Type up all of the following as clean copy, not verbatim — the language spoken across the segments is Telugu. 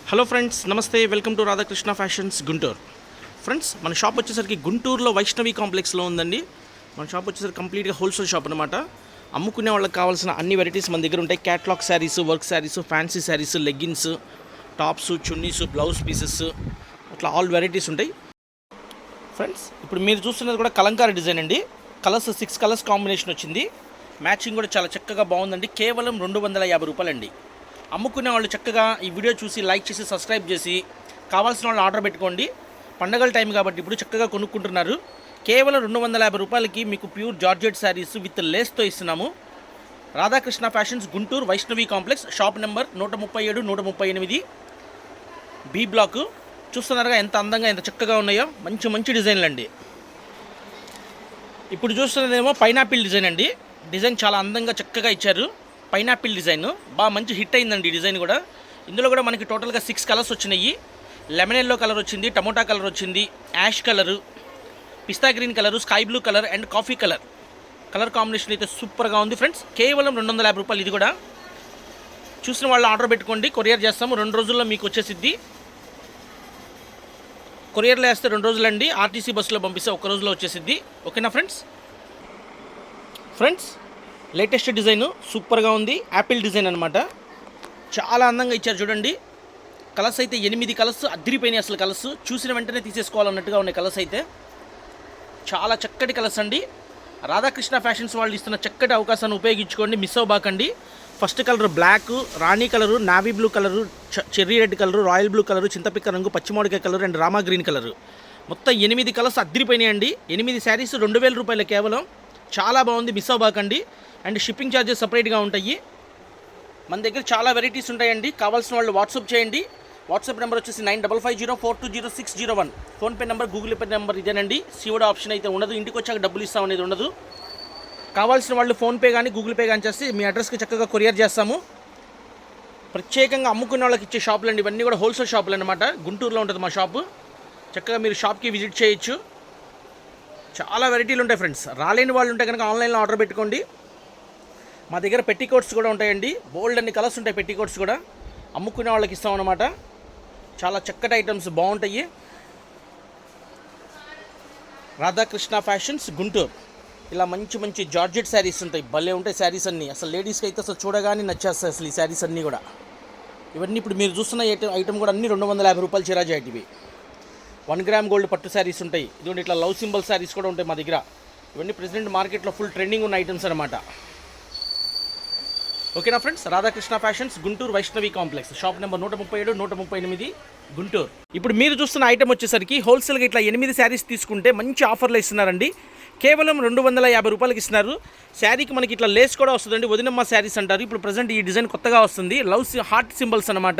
హలో ఫ్రెండ్స్, నమస్తే. Welcome to Radhakrishna Fashions Guntur. Friends, మన షాప్ వచ్చేసరికి గుంటూరులో వైష్ణవి కాంప్లెక్స్లో ఉందండి. మన షాప్ వచ్చేసరికి కంప్లీట్గా హోల్సేల్ షాప్ అనమాట. అమ్ముకునే వాళ్ళకి కావాల్సిన అన్ని వెరైటీస్ మన దగ్గర ఉంటాయి. Catalogue saris, work saris, fancy saris, leggings, tops, chunnis, blouse pieces, అట్లా ఆల్ వెరైటీస్ ఉంటాయి. ఫ్రెండ్స్, ఇప్పుడు మీరు చూస్తున్నది కూడా కలంకారీ డిజైన్ అండి. కలర్స్ 6 కలర్స్ కాంబినేషన్ వచ్చింది. మ్యాచింగ్ కూడా చాలా చక్కగా బాగుందండి. కేవలం 250 రూపాయలండి. అమ్ముకునే వాళ్ళు చక్కగా ఈ వీడియో చూసి లైక్ చేసి సబ్స్క్రైబ్ చేసి కావాల్సిన వాళ్ళు ఆర్డర్ పెట్టుకోండి. పండగల టైం కాబట్టి ఇప్పుడు చక్కగా కొనుక్కుంటున్నారు. కేవలం 250 రూపాయలకి మీకు ప్యూర్ జార్జెట్ శారీస్ విత్ లేస్తో ఇస్తున్నాము. Radhakrishna Fashions Guntur Vaishnavi complex, shop number 137, 138 B block. చూస్తున్నారుగా ఎంత అందంగా ఎంత చక్కగా ఉన్నాయో. మంచి మంచి డిజైన్లు అండి. ఇప్పుడు చూస్తున్నదేమో పైనాపిల్ డిజైన్ అండి. డిజైన్ చాలా అందంగా చక్కగా ఇచ్చారు. పైనాపిల్ డిజైన్ బాగా మంచి హిట్ అయిందండి. డిజైన్ కూడా ఇందులో కూడా మనకి టోటల్గా 6 కలర్స్ వచ్చినాయి. లెమన్ ఎల్లో కలర్ వచ్చింది, టమోటా కలర్ వచ్చింది, ash colour, pista green colour, sky blue colour and coffee colour combination అయితే సూపర్గా ఉంది ఫ్రెండ్స్. కేవలం 250 రూపాయలు. ఇది కూడా చూసిన వాళ్ళు ఆర్డర్ పెట్టుకోండి. కొరియర్ చేస్తాము. 2 రోజుల్లో మీకు వచ్చేసిద్ది. కొరియర్లో వేస్తే 2 రోజులండి. ఆర్టీసీ బస్సులో పంపిస్తే 1 రోజులో వచ్చేసిద్ది. ఓకేనా ఫ్రెండ్స్, లేటెస్ట్ డిజైన్ సూపర్గా ఉంది. యాపిల్ డిజైన్ అనమాట. చాలా అందంగా ఇచ్చారు చూడండి. కలర్స్ అయితే 8 కలర్స్ అదిరిపోయినాయి. అసలు కలర్స్ చూసిన వెంటనే తీసేసుకోవాలన్నట్టుగా ఉన్నాయి. కలర్స్ అయితే చాలా చక్కటి కలర్స్ అండి. రాధాకృష్ణ ఫ్యాషన్స్ వాళ్ళు ఇస్తున్న చక్కటి అవకాశాన్ని ఉపయోగించుకోండి. మిస్ అవ్వబాకండి. ఫస్ట్ కలర్ బ్లాక్, రాణి colour, navy blue colour, cherry red colour, royal blue colour, చింతపిక్క రంగు, పచ్చిమామిడికాయ కలరు అండ్ రామా గ్రీన్ కలరు. మొత్తం 8 కలర్స్ అదిరిపోయినాయండి. 8 శారీస్ 2000 రూపాయలు కేవలం. చాలా బాగుంది. మిస్ అవ్వబాకండి. అండ్ షిప్పింగ్ ఛార్జెస్ సపరేట్గా ఉంటాయి. మన దగ్గర చాలా వెరైటీస్ ఉంటాయండి. కావాల్సిన వాళ్ళు వాట్సాప్ చేయండి. వాట్సాప్ నెంబర్ వచ్చేసి 9550420601. PhonePe number, Google pay number ఇదేనండి. సిఓడి ఆప్షన్ అయితే ఉండదు. ఇంటికి వచ్చాక డబ్బులు ఇస్తాం అనేది ఉండదు. కావాల్సిన వాళ్ళు ఫోన్పే కానీ గూగుల్ పే కానీ చేస్తే మీ అడ్రస్కి చక్కగా కొరియర్ చేస్తాము. ప్రత్యేకంగా అమ్ముకునే వాళ్ళకి ఇచ్చే షాపులు అండి. ఇవన్నీ కూడా హోల్సేల్ షాపులు అనమాట. గుంటూరులో ఉంటుంది మా షాపు. చక్కగా మీరు షాప్కి విజిట్ చేయొచ్చు. చాలా వెరైటీలు ఉంటాయి ఫ్రెండ్స్. రాలేని వాళ్ళు ఉంటే కనుక ఆన్లైన్లో ఆర్డర్ పెట్టుకోండి. మా దగ్గర పెట్టికోట్స్ కూడా ఉంటాయండి. బోల్డ్ అన్ని కలర్స్ ఉంటాయి. పెట్టికోట్స్ కూడా అమ్ముకునే వాళ్ళకి ఇస్తాం అనమాట. చాలా చక్కటి ఐటమ్స్ బాగుంటాయి. రాధాకృష్ణ ఫ్యాషన్స్ గుంటూరు. ఇలా మంచి మంచి జార్జెట్ శారీస్ ఉంటాయి. భలే ఉంటాయి శారీస్ అన్నీ. అసలు లేడీస్కి అయితే అసలు చూడగానే నచ్చేస్తాయి అసలు ఈ శారీస్ అన్నీ కూడా. ఇవన్నీ ఇప్పుడు మీరు చూస్తున్న ఐటమ్ కూడా అన్నీ 250 రూపాయలు చిరాజు ఇవి. 1 గ్రామ్ గోల్డ్ పట్టు శారీస్ ఉంటాయి. ఇదిగోండి ఇట్లా లవ్ సింబల్ శారీస్ కూడా ఉంటాయి మా దగ్గర. ఇవన్నీ ప్రెసెంట్ మార్కెట్లో ఫుల్ ట్రెండింగ్ ఉన్న ఐటమ్స్ అనమాట. ఓకేనా friends, Radhakrishna Fashions Guntur Vaishnavi complex, shop number 137, 138 Guntur. ఇప్పుడు మీరు చూస్తున్న ఐటమ్ వచ్చేసరికి హోల్సేల్గా ఇట్లా 8 శారీస్ తీసుకుంటే మంచి ఆఫర్లు ఇస్తున్నారండి. కేవలం 250 రూపాయలకి ఇస్తున్నారు. శారీకి మనకి ఇట్లా లేస్ కూడా వస్తుందండి. వదినమ్మ శారీస్ అంటారు. ఇప్పుడు ప్రజెంట్ ఈ డిజైన్ కొత్తగా వస్తుంది. లవ్ హార్ట్ సింబల్స్ అనమాట.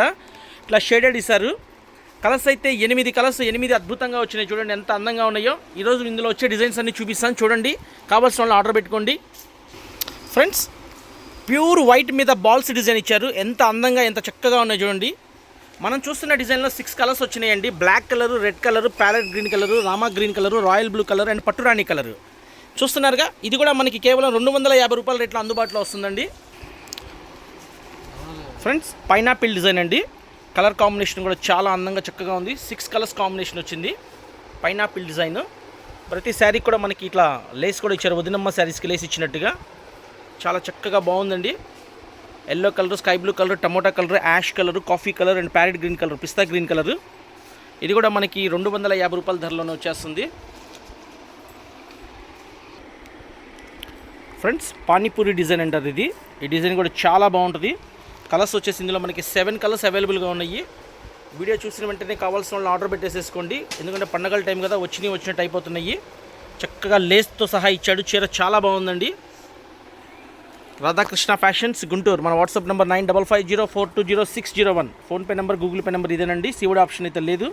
ఇట్లా షేడెడ్ ఇస్తారు. కలర్స్ అయితే 8 కలర్స్, 8 అద్భుతంగా వచ్చినాయి. చూడండి ఎంత అందంగా ఉన్నాయో. ఈరోజు ఇందులో వచ్చే డిజైన్స్ అన్ని చూపిస్తాను చూడండి. కావాల్సిన వాళ్ళు ఆర్డర్ పెట్టుకోండి. ఫ్రెండ్స్, ప్యూర్ వైట్ మీద బాల్స్ డిజైన్ ఇచ్చారు. ఎంత అందంగా ఎంత చక్కగా ఉన్నాయి చూడండి. మనం చూస్తున్న డిజైన్లో 6 కలర్స్ వచ్చినాయండి. Black colour, red colour, parrot green colour, రామా green colour, royal blue colour and పట్టురాణి కలరు. చూస్తున్నారుగా. ఇది కూడా మనకి కేవలం 250 రూపాయల రేట్లో అందుబాటులో వస్తుందండి. ఫ్రెండ్స్, పైనాపిల్ డిజైన్ అండి. కలర్ కాంబినేషన్ కూడా చాలా అందంగా చక్కగా ఉంది. 6 కలర్స్ కాంబినేషన్ వచ్చింది. Pineapple design. ప్రతి శారీకి కూడా మనకి ఇట్లా లేస్ కూడా ఇచ్చారు. వదినమ్మ శారీస్కి లేస్ ఇచ్చినట్టుగా చాలా చక్కగా బాగుందండి. Yellow colour, sky blue colour, tomato colour, ash colour, coffee colour and parrot green colour, pista green colour. ఇది కూడా మనకి 250 రూపాయల ధరలోనే వచ్చేస్తుంది. ఫ్రెండ్స్, పానీపూరి డిజైన్ అంటారు ఇది. ఈ డిజైన్ కూడా చాలా బాగుంటుంది. కలర్స్ వచ్చేసి ఇందులో మనకి 7 కలర్స్ అవైలబుల్గా ఉన్నాయి. వీడియో చూసిన వెంటనే కావాల్సిన వాళ్ళు ఆర్డర్ పెట్టేసేసుకోండి. ఎందుకంటే పండగల టైం కదా, వచ్చినట్టు అయిపోతున్నాయి. చక్కగా లేస్తో సహా ఇచ్చాడు. చీర చాలా బాగుందండి. రాధాకృష్ణ ఫ్యాషన్స్ గుంటూరు. మన WhatsApp number 9550420601. PhonePe number, Google pay number ఇదేనండి. సిఓడి ఆప్షన్ అయితే లేదు.